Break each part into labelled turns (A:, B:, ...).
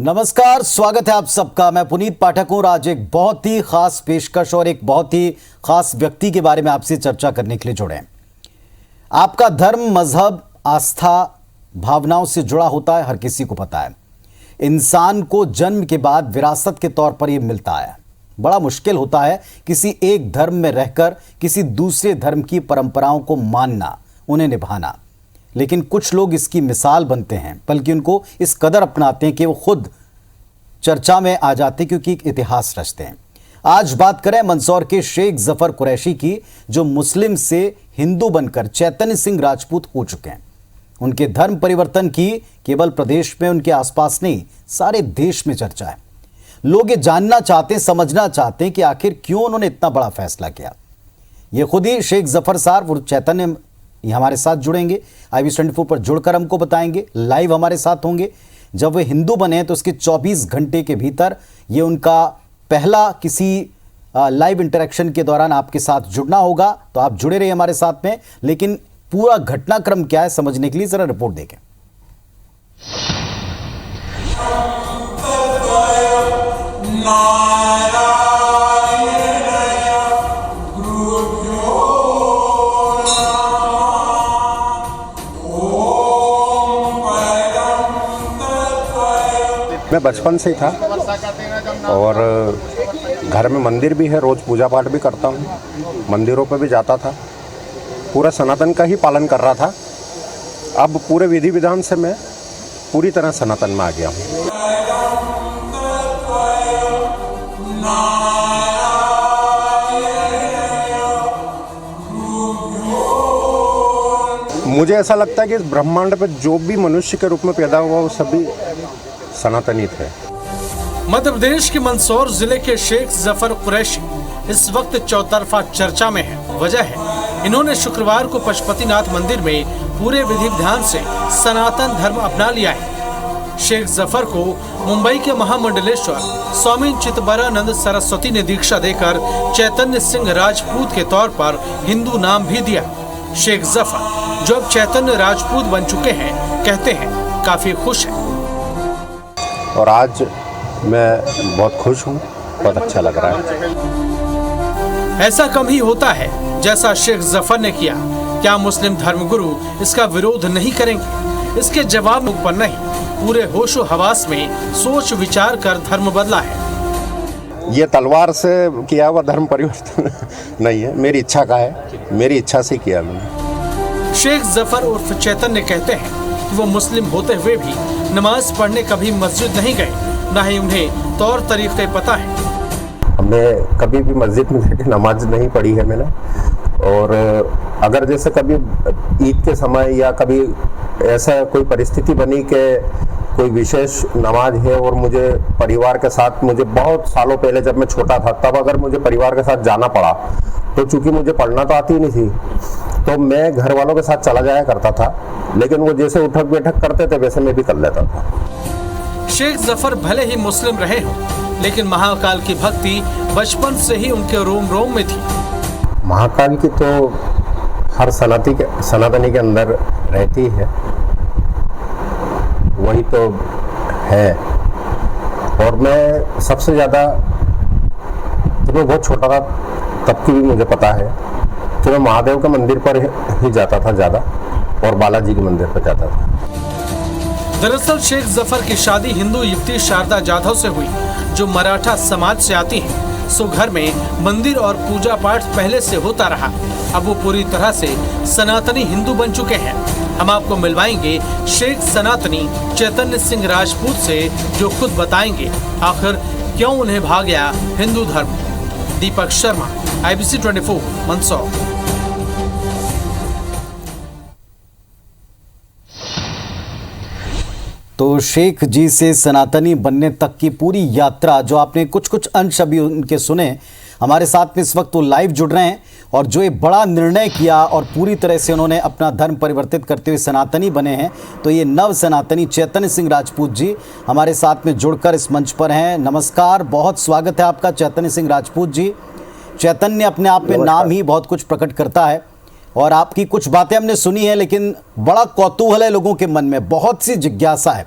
A: नमस्कार, स्वागत है आप सबका। मैं पुनीत पाठक हूं और आज एक बहुत ही खास पेशकश और एक बहुत ही खास व्यक्ति के बारे में आपसे चर्चा करने के लिए जुड़े हैं। आपका धर्म, मजहब, आस्था, भावनाओं से जुड़ा होता है, हर किसी को पता है। इंसान को जन्म के बाद विरासत के तौर पर यह मिलता है। बड़ा मुश्किल होता है किसी एक धर्म में रहकर किसी दूसरे धर्म की परंपराओं को मानना, उन्हें निभाना। लेकिन कुछ लोग इसकी मिसाल बनते हैं, बल्कि उनको इस कदर अपनाते हैं कि वो खुद चर्चा में आ जाते हैं, क्योंकि एक इतिहास रचते हैं। आज बात करें मंदसौर के शेख जफर कुरैशी की, जो मुस्लिम से हिंदू बनकर चैतन्य सिंह राजपूत हो चुके हैं। उनके धर्म परिवर्तन की केवल प्रदेश में, उनके आसपास नहीं, सारे देश में चर्चा है। लोग ये जानना चाहते हैं, समझना चाहते हैं कि आखिर क्यों उन्होंने इतना बड़ा फैसला किया। ये खुद ही शेख जफर साहब और चैतन्य ये हमारे साथ जुड़ेंगे, IBC24 पर जुड़कर हमको बताएंगे। लाइव हमारे साथ होंगे। जब वे हिंदू बने तो उसके 24 घंटे के भीतर ये उनका पहला किसी लाइव इंटरेक्शन के दौरान आपके साथ जुड़ना होगा, तो आप जुड़े रहिए हमारे साथ में। लेकिन पूरा घटनाक्रम क्या है समझने के लिए जरा रिपोर्ट देखें।
B: मैं बचपन से ही था और घर में मंदिर भी है, रोज़ पूजा पाठ भी करता हूँ, मंदिरों पर भी जाता था, पूरा सनातन का ही पालन कर रहा था। अब पूरे विधि विधान से मैं पूरी तरह सनातन में आ गया हूँ। मुझे ऐसा लगता है कि इस ब्रह्मांड पर जो भी मनुष्य के रूप में पैदा हुआ वो सभी सनातनी थे।
C: मध्य प्रदेश के मंदसौर जिले के शेख जफर कुरैशी इस वक्त चौतरफा चर्चा में है। वजह है इन्होंने शुक्रवार को पशुपतिनाथ मंदिर में पूरे विधि विधान से सनातन धर्म अपना लिया है। शेख जफर को मुंबई के महामंडलेश्वर स्वामी चिदंबरानंद सरस्वती ने दीक्षा देकर चैतन्य सिंह राजपूत के तौर पर हिंदू नाम भी दिया। शेख जफर, जो अब चैतन्य राजपूत बन चुके हैं, कहते हैं काफी खुश हैं।
B: और आज मैं बहुत खुश हूँ, बहुत अच्छा लग रहा है।
C: ऐसा कम ही होता है जैसा शेख जफर ने किया। क्या मुस्लिम धर्मगुरु इसका विरोध नहीं करेंगे? इसके जवाब में ऊपर नहीं, पूरे होशो हवास में सोच विचार कर धर्म बदला है।
B: ये तलवार से किया हुआ धर्म परिवर्तन नहीं है, मेरी इच्छा का है, मेरी इच्छा से किया मैंने।
C: शेख जफर उर्फ चैतन्य कहते हैं कि वो मुस्लिम होते हुए भी नमाज पढ़ने कभी मस्जिद नहीं गए, न ही उन्हें तौर तरीके पता है।
B: मैं कभी भी मस्जिद में जाके नमाज नहीं पढ़ी है मैंने। और अगर जैसे कभी ईद के समय या कभी ऐसा कोई परिस्थिति बनी कि कोई विशेष नमाज है और मुझे परिवार के साथ, मुझे बहुत सालों पहले जब मैं छोटा था तब अगर मुझे परिवार के साथ जाना पड़ा, तो चूंकि मुझे पढ़ना तो आती ही नहीं थी, तो मैं घर वालों के साथ चला जाया करता था। लेकिन वो जैसे उठक बैठक करते थे वैसे मैं भी कर लेता था।
C: शेख जफर भले ही मुस्लिम रहे हों, लेकिन महाकाल की भक्ति बचपन से ही उनके रोम रोम में थी।
B: महाकाल की तो हर सनातनी के अंदर रहती है, वही तो है। और मैं सबसे ज़्यादा, जब मैं बहुत छोटा था तब की भी मुझे पता है कि मैं महादेव के मंदिर पर ही जाता था ज़्यादा, और बालाजी के मंदिर पर जाता था।
C: दरअसल शेख जफर की शादी हिंदू युवती शारदा जाधव से हुई, जो मराठा समाज से आती है। सो घर में मंदिर और पूजा पाठ पहले से होता रहा। अब वो पूरी तरह से सनातनी हिंदू बन चुके हैं। हम आपको मिलवाएंगे शेख सनातनी चैतन्य सिंह राजपूत से, जो खुद बताएंगे आखिर क्यों उन्हें भाग गया हिंदू धर्म। दीपक शर्मा, IBC24 मंदसौर।
A: तो शेख जी से सनातनी बनने तक की पूरी यात्रा, जो आपने कुछ कुछ अंश अभी उनके सुने, हमारे साथ में इस वक्त वो लाइव जुड़ रहे हैं। और जो ये बड़ा निर्णय किया और पूरी तरह से उन्होंने अपना धर्म परिवर्तित करते हुए सनातनी बने हैं, तो ये नव सनातनी चैतन्य सिंह राजपूत जी हमारे साथ में जुड़कर इस मंच पर हैं। नमस्कार, बहुत स्वागत है आपका चैतन्य सिंह राजपूत जी। चैतन्य अपने आप में नाम ही बहुत कुछ प्रकट करता है, और आपकी कुछ बातें हमने सुनी है, लेकिन बड़ा कौतूहल है लोगों के मन में, बहुत सी जिज्ञासा है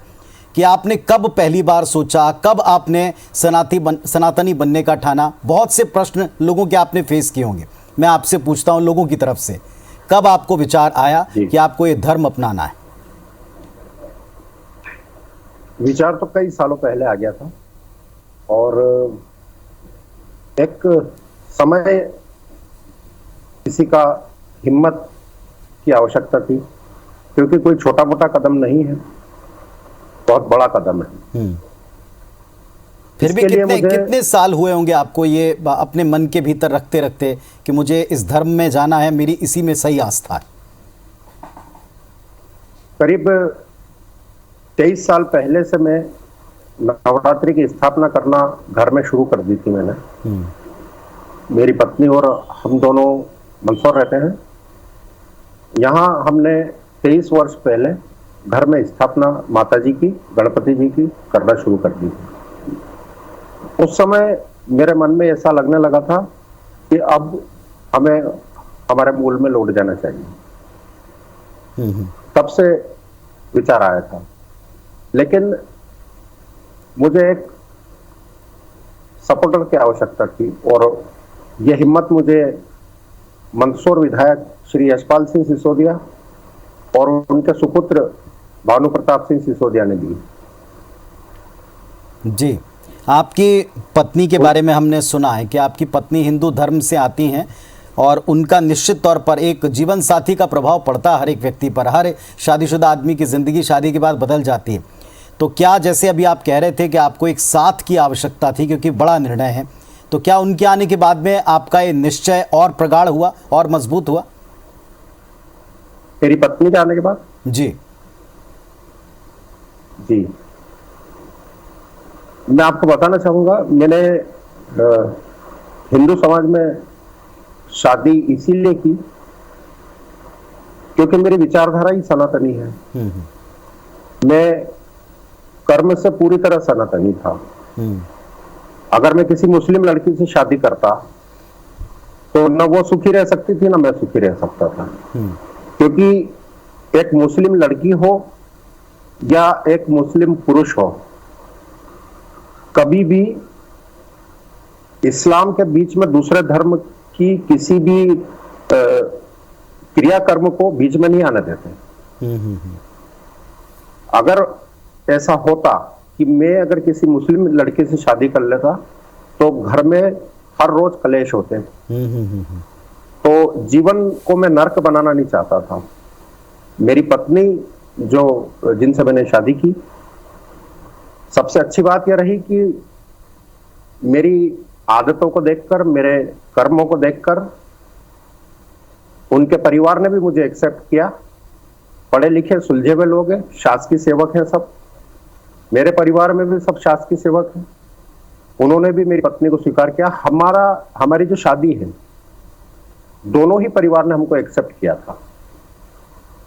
A: कि आपने कब पहली बार सोचा, कब आपने सनातनी बनने का ठाना? बहुत से प्रश्न लोगों के आपने फेस किए होंगे, मैं आपसे पूछता हूं लोगों की तरफ से, कब आपको विचार आया कि आपको ये धर्म अपनाना है?
B: विचार तो कई सालों पहले आ गया था, और एक समय किसी का हिम्मत की आवश्यकता थी, क्योंकि कोई छोटा मोटा कदम नहीं है, बहुत बड़ा कदम है।
A: फिर भी कितने साल हुए होंगे आपको ये अपने मन के भीतर रखते रखते कि मुझे इस धर्म में जाना है, मेरी इसी में सही आस्था है?
B: करीब 23 साल पहले से मैं नवरात्रि की स्थापना करना घर में शुरू कर दी थी मैंने। मेरी पत्नी और हम दोनों मंदसौर रहते हैं। यहाँ हमने 23 वर्ष पहले घर में स्थापना माताजी की, गणपति जी की करना शुरू कर दी थी। उस समय मेरे मन में ऐसा लगने लगा था कि अब हमें हमारे मूल में लौट जाना चाहिए। तब से विचार आया था, लेकिन मुझे एक सपोर्टर की आवश्यकता थी, और यह हिम्मत मुझे मंदसौर विधायक श्री यशपाल सिंह सिसोदिया और उनके सुपुत्र भानु प्रताप सिंह सिसोदिया ने दी।
A: जी, आपकी पत्नी के बारे में हमने सुना है कि आपकी पत्नी हिंदू धर्म से आती हैं, और उनका निश्चित तौर पर एक जीवन साथी का प्रभाव पड़ता है हर एक व्यक्ति पर। हर शादीशुदा आदमी की ज़िंदगी शादी के बाद बदल जाती है। तो क्या, जैसे अभी आप कह रहे थे कि आपको एक साथ की आवश्यकता थी क्योंकि बड़ा निर्णय है, तो क्या उनके आने के बाद में आपका ये निश्चय और प्रगाढ़ हुआ और मजबूत हुआ?
B: मेरी पत्नी के आने के बाद?
A: जी
B: जी, मैं आपको बताना चाहूंगा, मैंने हिंदू समाज में शादी इसीलिए की क्योंकि मेरी विचारधारा ही सनातनी है। मैं कर्म से पूरी तरह सनातनी था। अगर मैं किसी मुस्लिम लड़की से शादी करता तो न वो सुखी रह सकती थी, न मैं सुखी रह सकता था। क्योंकि एक मुस्लिम लड़की हो या एक मुस्लिम पुरुष हो, कभी भी इस्लाम के बीच में दूसरे धर्म की किसी भी क्रियाकर्म को बीच में नहीं आने देते। अगर ऐसा होता कि मैं अगर किसी मुस्लिम लड़के से शादी कर लेता तो घर में हर रोज कलेश होते। तो जीवन को मैं नर्क बनाना नहीं चाहता था। मेरी पत्नी जिनसे मैंने शादी की, सबसे अच्छी बात यह रही कि मेरी आदतों को देखकर, मेरे कर्मों को देखकर उनके परिवार ने भी मुझे एक्सेप्ट किया। पढ़े लिखे सुलझे हुए लोग हैं, शासकीय सेवक हैं सब। मेरे परिवार में भी सब शासकीय सेवक हैं। उन्होंने भी मेरी पत्नी को स्वीकार किया। हमारी जो शादी है, दोनों ही परिवार ने हमको एक्सेप्ट किया था।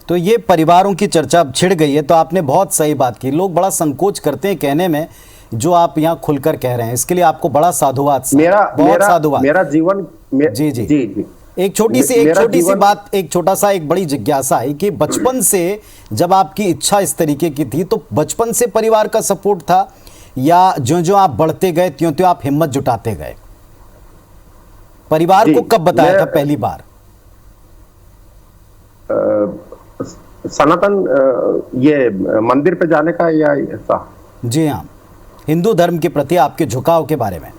A: तो ये परिवारों की चर्चा अब छिड़ गई है, तो आपने बहुत सही बात की। लोग बड़ा संकोच करते हैं कहने में, जो आप यहाँ खुलकर कह रहे हैं, इसके लिए आपको बड़ा साधुवाद।
B: मेरा जीवन
A: जी जी जी जी। एक छोटी सी बात, एक छोटा सा एक बड़ी जिज्ञासा है कि बचपन से जब आपकी इच्छा इस तरीके की थी, तो बचपन से परिवार का सपोर्ट था या जो जो आप बढ़ते गए त्यों त्यों आप हिम्मत जुटाते गए? परिवार को कब बताया था पहली बार?
B: सनातन ये मंदिर पे जाने का या ऐसा?
A: जी हाँ, हिंदू धर्म के प्रति आपके झुकाव के बारे में।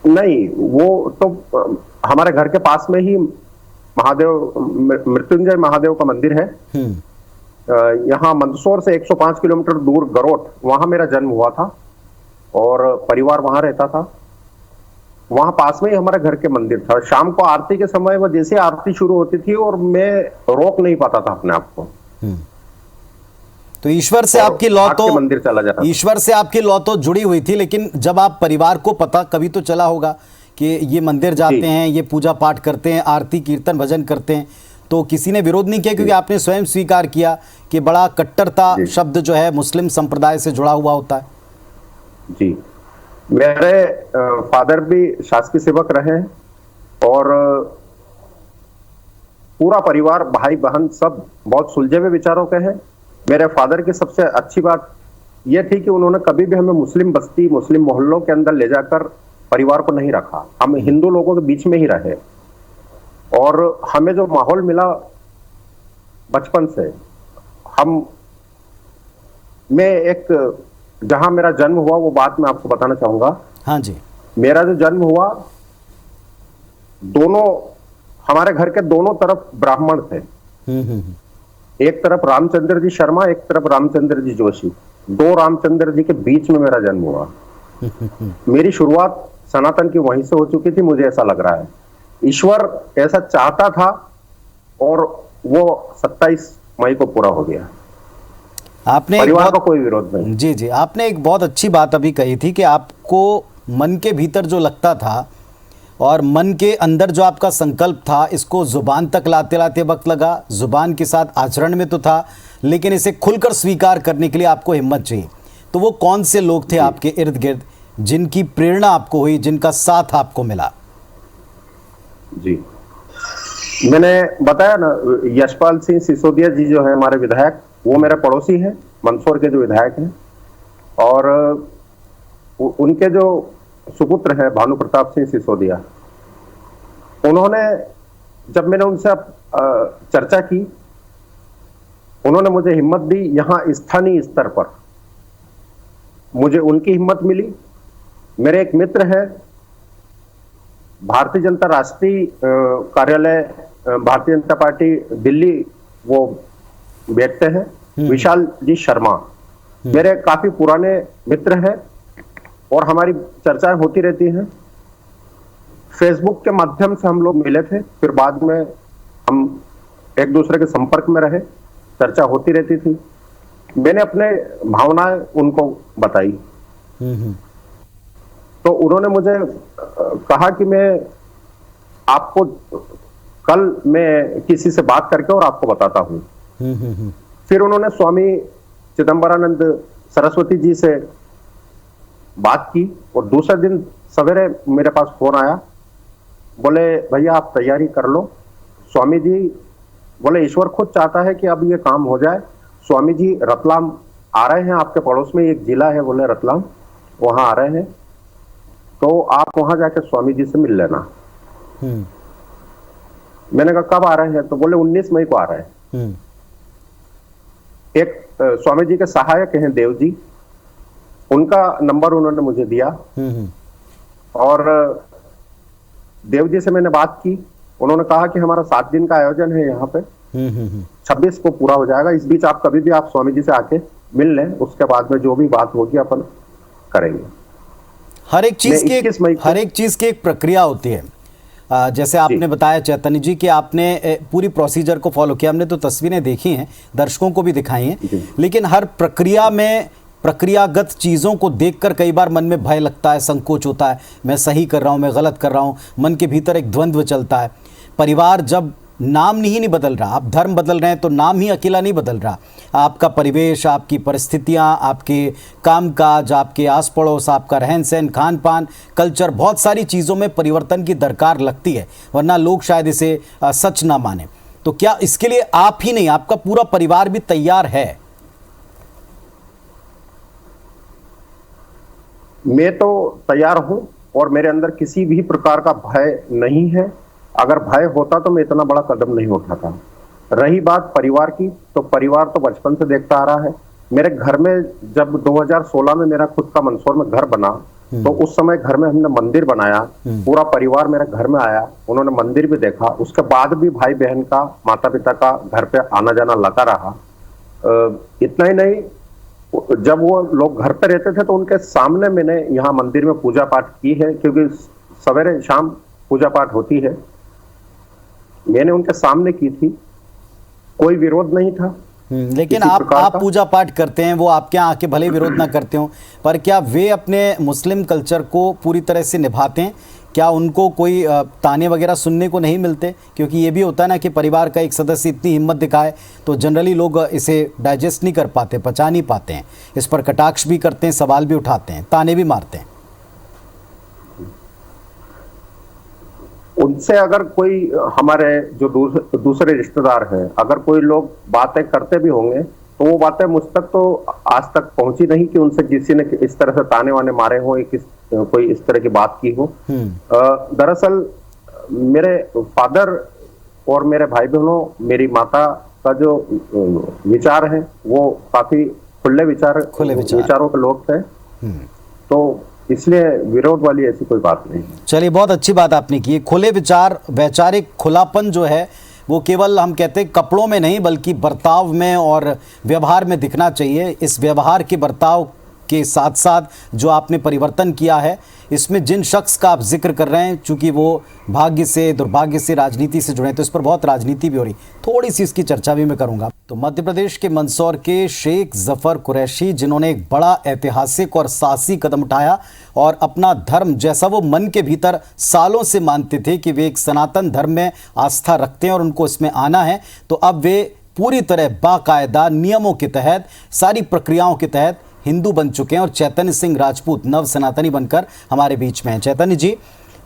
B: नहीं, वो तो हमारे घर के पास में ही मृत्युंजय महादेव का मंदिर है। यहाँ मंदसौर से 105 किलोमीटर दूर गरोट, वहां मेरा जन्म हुआ था और परिवार वहां रहता था। वहां पास में ही हमारे घर के मंदिर था। शाम को आरती के समय वो जैसे आरती शुरू होती थी और मैं रोक नहीं पाता था अपने आप को।
A: तो ईश्वर से आपकी लौ तो
B: मंदिर चला जाता,
A: ईश्वर से आपकी लौ तो जुड़ी हुई थी, लेकिन जब आप परिवार को पता कभी तो चला होगा कि ये मंदिर जाते हैं, ये पूजा पाठ करते हैं, आरती कीर्तन भजन करते हैं, तो किसी ने विरोध नहीं किया? क्योंकि आपने स्वयं स्वीकार किया कि बड़ा कट्टरता शब्द जो है मुस्लिम संप्रदाय से जुड़ा हुआ होता है।
B: जी, मेरे फादर भी शासकीय सेवक रहे और पूरा परिवार, भाई बहन सब बहुत सुलझे हुए विचारों के हैं। मेरे फादर की सबसे अच्छी बात ये थी कि उन्होंने कभी भी हमें मुस्लिम बस्ती, मुस्लिम मोहल्लों के अंदर ले जाकर परिवार को नहीं रखा। हम हिंदू लोगों के बीच में ही रहे और हमें जो माहौल मिला बचपन से, मैं एक जहां मेरा जन्म हुआ वो बात मैं आपको बताना चाहूंगा।
A: हाँ जी।
B: मेरा जो जन्म हुआ, दोनों हमारे घर के दोनों तरफ ब्राह्मण थे। एक तरफ रामचंद्र जी शर्मा, एक तरफ रामचंद्र जी जोशी। दो रामचंद्र जी के बीच में मेरा जन्म हुआ। मेरी शुरुआत सनातन की वहीं से हो चुकी थी, मुझे ऐसा लग रहा है। ईश्वर ऐसा चाहता था और वो 27 मई को पूरा हो गया।
A: आपने
B: परिवार का कोई विरोध नहीं।
A: जी जी, आपने एक बहुत अच्छी बात अभी कही थी कि आपको मन के भीतर जो लगता था और मन के अंदर जो आपका संकल्प था, इसको जुबान तक लाते लाते वक्त लगा, जुबान के साथ आचरण में तो था, लेकिन इसे खुलकर स्वीकार करने के लिए आपको हिम्मत चाहिए। तो वो कौन से लोग थे आपके इर्द गिर्द जिनकी प्रेरणा आपको हुई, जिनका साथ आपको मिला? जी,
B: मैंने बताया ना, यशपाल सिंह सिसोदिया जी जो है हमारे विधायक, वो मेरे पड़ोसी हैं, मंदसौर के जो विधायक हैं। और उनके जो सुपुत्र है भानु प्रताप सिंह सिसोदिया, उन्होंने, जब मैंने उनसे चर्चा की, उन्होंने मुझे हिम्मत दी। यहाँ स्थानीय स्तर पर मुझे उनकी हिम्मत मिली। मेरे एक मित्र है, भारतीय जनता राष्ट्रीय कार्यालय, भारतीय जनता पार्टी दिल्ली, वो बैठते हैं, विशाल जी शर्मा, मेरे काफी पुराने मित्र हैं और हमारी चर्चाएं होती रहती हैं। फेसबुक के माध्यम से हम लोग मिले थे, फिर बाद में हम एक दूसरे के संपर्क में रहे, चर्चा होती रहती थी। मैंने अपने भावनाएं उनको बताई तो उन्होंने मुझे कहा कि मैं आपको कल मैं किसी से बात करके और आपको बताता हूं। फिर उन्होंने स्वामी चिदंबरानंद सरस्वती जी से बात की और दूसरे दिन सवेरे मेरे पास फोन आया, बोले भैया आप तैयारी कर लो। स्वामी जी बोले ईश्वर खुद चाहता है कि अब ये काम हो जाए। स्वामी जी रतलाम आ रहे हैं, आपके पड़ोस में एक जिला है, बोले रतलाम, वहां आ रहे हैं, तो आप वहां जाकर स्वामी जी से मिल लेना। मैंने कहा कब आ रहे हैं? तो बोले 19 मई को आ रहे हैं। एक स्वामी जी के सहायक हैं देव जी, उनका नंबर उन्होंने मुझे दिया और देव जी से मैंने बात की। उन्होंने कहा कि हमारा 7 दिन का आयोजन है यहाँ पे, 26 को पूरा हो जाएगा। इस बीच आप कभी भी आप स्वामी जी से आके मिल लें, उसके बाद में जो भी बात होगी अपन करेंगे।
A: हर एक चीज की एक प्रक्रिया होती है। जैसे आपने बताया चैतन्य जी कि आपने पूरी प्रोसीजर को फॉलो किया। हमने तो तस्वीरें देखी हैं, दर्शकों को भी दिखाई हैं, लेकिन हर प्रक्रिया में प्रक्रियागत चीज़ों को देखकर कई बार मन में भय लगता है, संकोच होता है, मैं सही कर रहा हूँ, मैं गलत कर रहा हूँ, मन के भीतर एक द्वंद्व चलता है। परिवार जब नाम नहीं बदल रहा, आप धर्म बदल रहे हैं तो नाम ही अकेला नहीं बदल रहा, आपका परिवेश, आपकी परिस्थितियां, आपके कामकाज, आपके आस पड़ोस, आपका रहन सहन, खान पान, कल्चर, बहुत सारी चीज़ों में परिवर्तन की दरकार लगती है, वरना लोग शायद इसे सच ना माने। तो क्या इसके लिए आप ही नहीं, आपका पूरा परिवार भी तैयार है?
B: मैं तो तैयार हूं और मेरे अंदर किसी भी प्रकार का भय नहीं है। अगर भय होता तो मैं इतना बड़ा कदम नहीं उठाता। रही बात परिवार की, तो परिवार तो बचपन से देखता आ रहा है। मेरे घर में जब 2016 में मेरा खुद का मंदसौर में घर बना, तो उस समय घर में हमने मंदिर बनाया, पूरा परिवार मेरे घर में आया, उन्होंने मंदिर भी देखा। उसके बाद भी भाई बहन का, माता पिता का घर पे आना जाना लगा रहा। इतना ही नहीं, जब वो लोग घर पे रहते थे तो उनके सामने मैंने यहाँ मंदिर में पूजा पाठ की है, क्योंकि सवेरे शाम पूजा पाठ होती है, मैंने उनके सामने की थी, कोई विरोध नहीं था।
A: लेकिन आप पूजा पाठ करते हैं, वो आपके यहाँ आके भले विरोध ना करते हो, पर क्या वे अपने मुस्लिम कल्चर को पूरी तरह से निभाते हैं? क्या उनको कोई ताने वगैरह सुनने को नहीं मिलते? क्योंकि ये भी होता है ना कि परिवार का एक सदस्य इतनी हिम्मत दिखाए तो जनरली लोग इसे डाइजेस्ट नहीं कर पाते, पचा नहीं पाते हैं, इस पर कटाक्ष भी करते हैं, सवाल भी उठाते हैं, ताने भी मारते हैं।
B: उनसे अगर कोई, हमारे जो दूसरे रिश्तेदार हैं, अगर कोई लोग बातें करते भी होंगे तो वो बातें मुझ तक तो आज तक पहुंची नहीं कि उनसे किसी ने इस तरह से ताने वाने मारे हो, कोई इस तरह की बात की हो। दरअसल मेरे फादर और मेरे भाई बहनों, मेरी माता का जो विचार है वो काफी खुले विचारों के लोग थे, तो इसलिए विरोध वाली ऐसी कोई बात नहीं।
A: चलिए, बहुत अच्छी बात आपने की। खुले विचार, वैचारिक खुलापन जो है वो केवल हम कहते हैं कपड़ों में नहीं बल्कि बर्ताव में और व्यवहार में दिखना चाहिए। इस व्यवहार के बर्ताव के साथ साथ जो आपने परिवर्तन किया है, इसमें जिन शख्स का आप जिक्र कर रहे हैं, चूंकि वो भाग्य से दुर्भाग्य से राजनीति से जुड़े हैं, तो इस पर बहुत राजनीति भी हो रही, थोड़ी सी इसकी चर्चा भी मैं करूंगा। तो मध्य प्रदेश के मंदसौर के शेख जफर कुरैशी, जिन्होंने एक बड़ा ऐतिहासिक और साहसी कदम उठाया और अपना धर्म, जैसा वो मन के भीतर सालों से मानते थे कि वे एक सनातन धर्म में आस्था रखते हैं और उनको इसमें आना है, तो अब वे पूरी तरह बाकायदा नियमों के तहत, सारी प्रक्रियाओं के तहत हिंदू बन चुके हैं और चैतन्य सिंह राजपूत नव सनातनी बनकर हमारे बीच में हैं। चैतन्य जी,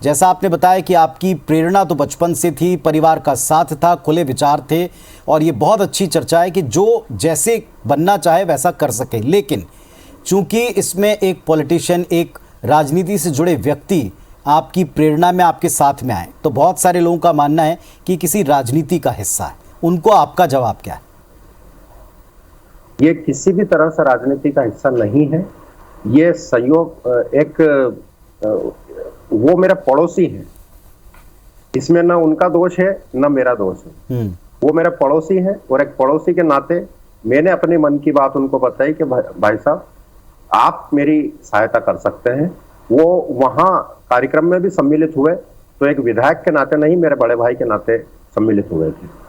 A: जैसा आपने बताया कि आपकी प्रेरणा तो बचपन से थी, परिवार का साथ था, खुले विचार थे, और ये बहुत अच्छी चर्चा है कि जो जैसे बनना चाहे वैसा कर सके, लेकिन चूंकि इसमें एक पॉलिटिशियन, एक राजनीति से जुड़े व्यक्ति आपकी प्रेरणा में आपके साथ में आए, तो बहुत सारे लोगों का मानना है कि किसी राजनीति का हिस्सा है। उनको आपका जवाब क्या है?
B: ये किसी भी तरह से राजनीति का हिस्सा नहीं है। ये संयोग वो मेरा पड़ोसी है, इसमें ना उनका दोष है ना मेरा दोष है। वो मेरा पड़ोसी है और एक पड़ोसी के नाते मैंने अपने मन की बात उनको बताई कि भाई साहब, आप मेरी सहायता कर सकते हैं। वो वहां कार्यक्रम में भी सम्मिलित हुए, तो एक विधायक के नाते नहीं, मेरे बड़े भाई के नाते सम्मिलित हुए थे।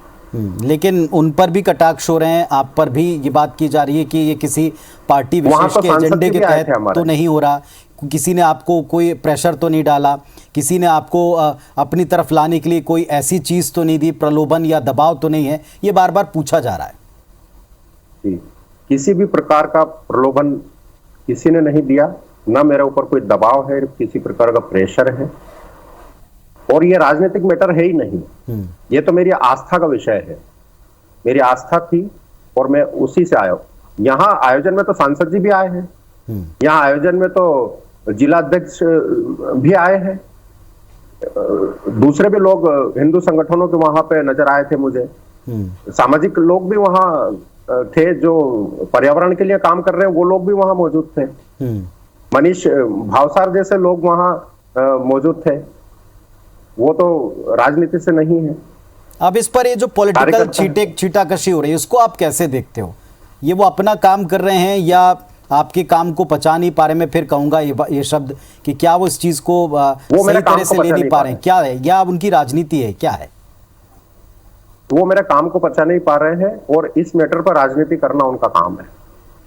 A: लेकिन उन पर भी कटाक्ष हो रहे हैं, आप पर भी ये बात की जा रही है कि ये किसी पार्टी विशेष के एजेंडे के तहत तो नहीं हो रहा, किसी ने आपको कोई प्रेशर तो नहीं डाला, किसी ने आपको अपनी तरफ लाने के लिए कोई ऐसी चीज तो नहीं दी, प्रलोभन या दबाव तो नहीं है, ये बार बार पूछा जा रहा है।
B: जी, किसी भी प्रकार का प्रलोभन किसी ने नहीं दिया, ना मेरे ऊपर कोई दबाव है, किसी प्रकार का प्रेशर है, और ये राजनीतिक मैटर है ही नहीं। ये तो मेरी आस्था का विषय है, मेरी आस्था थी और मैं उसी से आया हूं। यहाँ आयोजन में तो सांसद जी भी आए हैं, यहाँ आयोजन में तो जिला अध्यक्ष भी आए हैं, दूसरे भी लोग हिंदू संगठनों के वहां पे नजर आए थे मुझे, सामाजिक लोग भी वहां थे, जो पर्यावरण के लिए काम कर रहे हैं वो लोग भी वहां मौजूद थे, मनीष भावसार जैसे लोग वहां मौजूद थे। वो तो राजनीति से नहीं है।
A: अब इस पर ये जो पॉलिटिकल छीटाकशी हो रही है, उसको आप कैसे देखते हो? ये वो अपना काम कर रहे हैं या आपके काम को पचा नहीं पा रहे? मैं फिर कहूंगा ये शब्द कि क्या वो इस चीज को सही तरह से ले नहीं पा रहे हैं, क्या है, या उनकी राजनीति है, क्या है?
B: वो मेरे काम को पचा नहीं पा रहे हैं और इस मैटर पर राजनीति करना उनका काम है।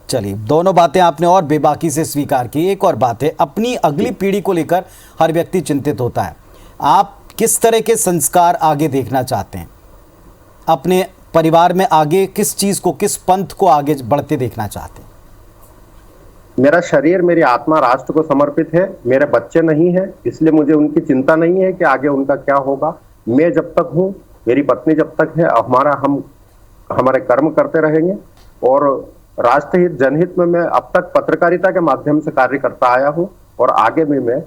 A: चलिए, दोनों बातें आपने और बेबाकी से स्वीकार की। एक और बात है, अपनी अगली पीढ़ी को लेकर हर व्यक्ति चिंतित होता है। आप किस तरह के संस्कार आगे देखना चाहते हैं? अपने परिवार में आगे किस चीज को, किस पंथ को आगे बढ़ते देखना चाहते हैं?
B: मेरा शरीर, मेरी आत्मा राष्ट्र को समर्पित है। मेरे बच्चे नहीं है, इसलिए मुझे उनकी चिंता नहीं है कि आगे उनका क्या होगा। मैं जब तक हूं, मेरी पत्नी जब तक है, हमारे कर्म करते रहेंगे और राष्ट्रहित, जनहित में मैं अब तक पत्रकारिता के माध्यम से कार्य करता आया हूं और आगे भी मैं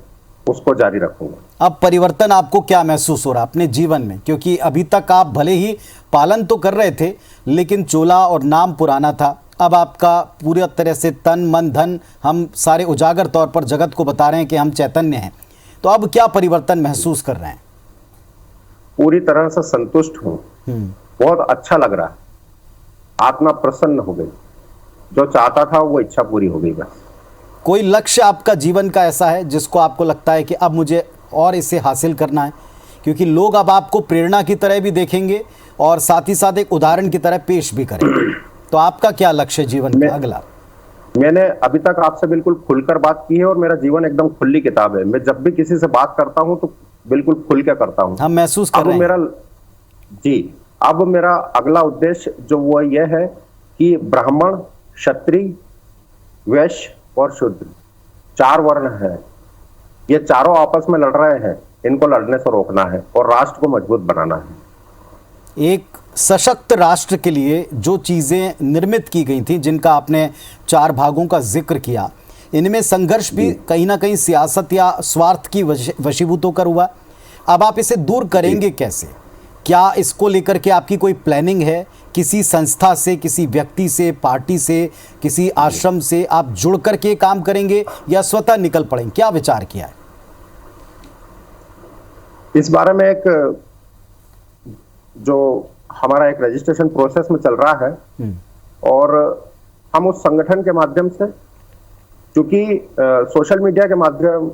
B: उसको जारी रखूंगा। अब
A: परिवर्तन आपको क्या महसूस हो रहा अपने जीवन में? क्योंकि अभी तक आप भले ही पालन तो कर रहे थे, लेकिन चोला और नाम पुराना था। अब आपका पूरी तरह से तन मन धन, हम सारे उजागर तौर पर जगत को बता रहे हैं कि हम चैतन्य हैं। तो अब क्या परिवर्तन महसूस कर रहे हैं?
B: पूरी तरह से संतुष्ट हूँ, बहुत अच्छा लग रहा है, आत्मा प्रसन्न हो गई। जो चाहता था वो इच्छा पूरी हो गई। बस
A: कोई लक्ष्य आपका जीवन का ऐसा है जिसको आपको लगता है कि अब मुझे और इसे हासिल करना है? क्योंकि लोग अब आपको प्रेरणा की तरह भी देखेंगे और साथ ही साथ एक उदाहरण की तरह पेश भी करेंगे। तो आपका क्या लक्ष्य है जीवन का अगला?
B: मैंने अभी तक आपसे बिल्कुल खुलकर बात की है और मेरा जीवन एकदम खुली किताब है। मैं जब भी किसी से बात करता हूं तो बिल्कुल खुल के करता हूं।
A: हम महसूस कर रहे हैं।
B: अब मेरा अगला उद्देश्य जो वो ये है कि ब्राह्मण, क्षत्रिय, वैश्य और शूद्र 4 वर्ण है, ये चारों आपस में लड़ रहे हैं। इनको लड़ने से रोकना है और राष्ट्र को मजबूत बनाना है।
A: एक सशक्त राष्ट्र के लिए जो चीज़ें निर्मित की गई थी, जिनका आपने 4 भागों का जिक्र किया, इनमें संघर्ष भी कहीं ना कहीं सियासत या स्वार्थ की वशीभूत होकर हुआ। अब आप इसे दूर करेंगे कैसे? क्या इसको लेकर के आपकी कोई प्लानिंग है? किसी संस्था से, किसी व्यक्ति से, पार्टी से, किसी आश्रम से आप जुड़ करके काम करेंगे या स्वतः निकल पड़ेंगे? क्या विचार किया है
B: इस बारे में? एक जो हमारा एक रजिस्ट्रेशन प्रोसेस में चल रहा है और हम उस संगठन के माध्यम से, क्योंकि सोशल मीडिया के माध्यम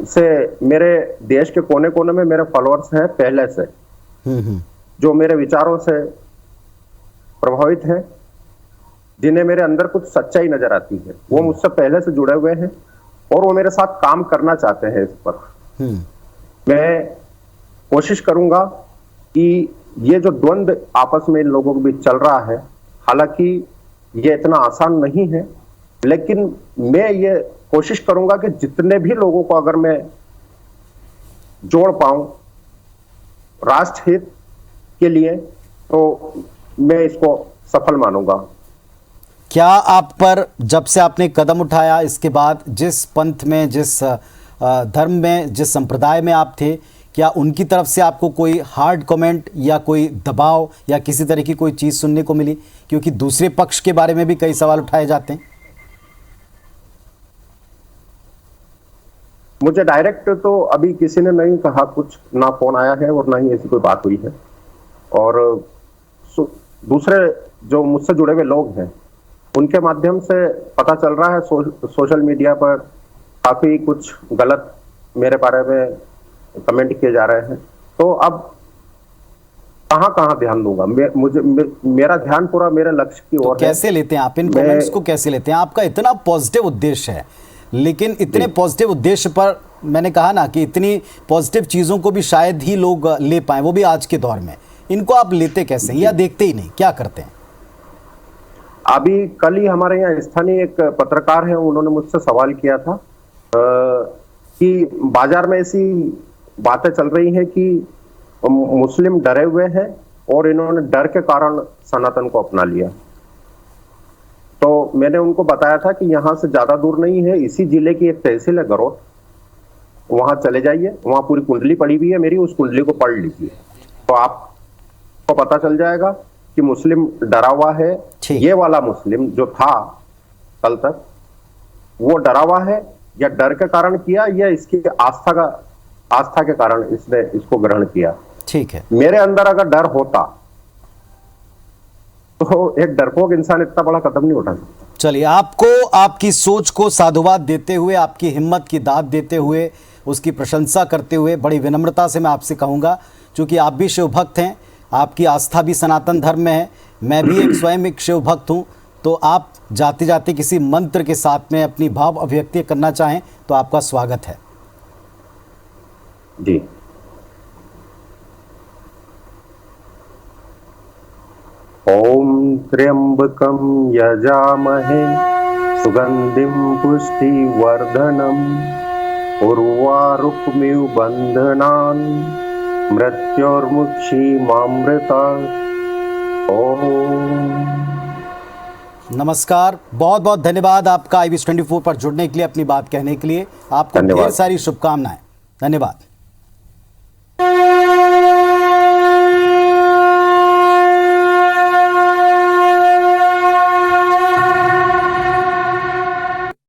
B: से मेरे देश के कोने कोने में मेरे फॉलोअर्स हैं पहले से, जो मेरे विचारों से प्रभावित हैं, जिन्हें मेरे अंदर कुछ सच्चाई नजर आती है, वो मुझसे पहले से जुड़े हुए हैं और वो मेरे साथ काम करना चाहते हैं इस पर। मैं कोशिश करूंगा कि ये जो द्वंद्व आपस में इन लोगों के बीच चल रहा है, हालांकि ये इतना आसान नहीं है, लेकिन मैं ये कोशिश करूंगा कि जितने भी लोगों को अगर मैं जोड़ पाऊं राष्ट्र हित के लिए, तो मैं इसको सफल मानूंगा।
A: क्या आप पर जब से आपने कदम उठाया, इसके बाद जिस पंथ में, जिस धर्म में, जिस संप्रदाय में आप थे, क्या उनकी तरफ से आपको कोई हार्ड कमेंट या कोई दबाव या किसी तरह की कोई चीज़ सुनने को मिली? क्योंकि दूसरे पक्ष के बारे में भी कई सवाल उठाए जाते हैं।
B: मुझे डायरेक्ट तो अभी किसी ने नहीं कहा, कुछ ना फोन आया है और ना ही ऐसी कोई बात हुई है। और दूसरे जो मुझसे जुड़े हुए लोग हैं उनके माध्यम से पता चल रहा है, सोशल मीडिया पर काफी कुछ गलत मेरे बारे में कमेंट किए जा रहे हैं। तो अब कहाँ ध्यान दूंगा? मेरा ध्यान पूरा मेरे लक्ष्य की ओर है।
A: कैसे लेते हैं आप इन कमेंट्स को? कैसे लेते हैं? आपका इतना पॉजिटिव उद्देश्य है, लेकिन इतने पॉजिटिव उद्देश्य पर मैंने कहा ना कि इतनी पॉजिटिव चीज़ों को भी शायद ही लोग ले पाए, वो भी आज के दौर में। इनको आप लेते कैसे हैं या देखते ही नहीं? क्या करते हैं?
B: अभी कल ही हमारे यहाँ स्थानीय एक पत्रकार है, उन्होंने मुझसे सवाल किया था कि बाजार में ऐसी बातें चल रही हैं कि मुस्लिम डरे हुए हैं और इन्होंने डर के कारण सनातन को अपना लिया। तो मैंने उनको बताया था कि यहाँ से ज्यादा दूर नहीं है, इसी जिले की एक तहसील है गरोट, वहां चले जाइए, वहां पूरी कुंडली पड़ी हुई है मेरी, उस कुंडली को पढ़ लीजिए तो आपको पता चल जाएगा कि मुस्लिम डरा हुआ है। ये वाला मुस्लिम जो था कल तक, वो डरा हुआ है या डर के कारण किया या इसकी आस्था के कारण इसने इसको ग्रहण किया।
A: ठीक है।
B: मेरे अंदर अगर डर होता तो एक डरपोक इंसान इतना बड़ा कदम नहीं उठा सकता।
A: चलिए, आपको आपकी सोच को साधुवाद देते हुए, आपकी हिम्मत की दाद देते हुए, उसकी प्रशंसा करते हुए बड़ी विनम्रता से मैं आपसे कहूँगा, क्योंकि आप भी शिव भक्त हैं, आपकी आस्था भी सनातन धर्म में है, मैं भी स्वयं एक शिव भक्त हूँ, तो आप जाते जाते किसी मंत्र के साथ में अपनी भाव अभिव्यक्ति करना चाहें तो आपका स्वागत है
B: जी। ओम त्र्यंबकम यजामहे सुगंधिम पुष्टिवर्धनम उर्वारुकमिव बंधनान मृत्योर्मुक्षीमामृतात्। ओम।
A: नमस्कार, बहुत बहुत धन्यवाद आपका IBS 24 पर जुड़ने के लिए, अपनी बात कहने के लिए। आपको ढेर सारी शुभकामनाएं। धन्यवाद।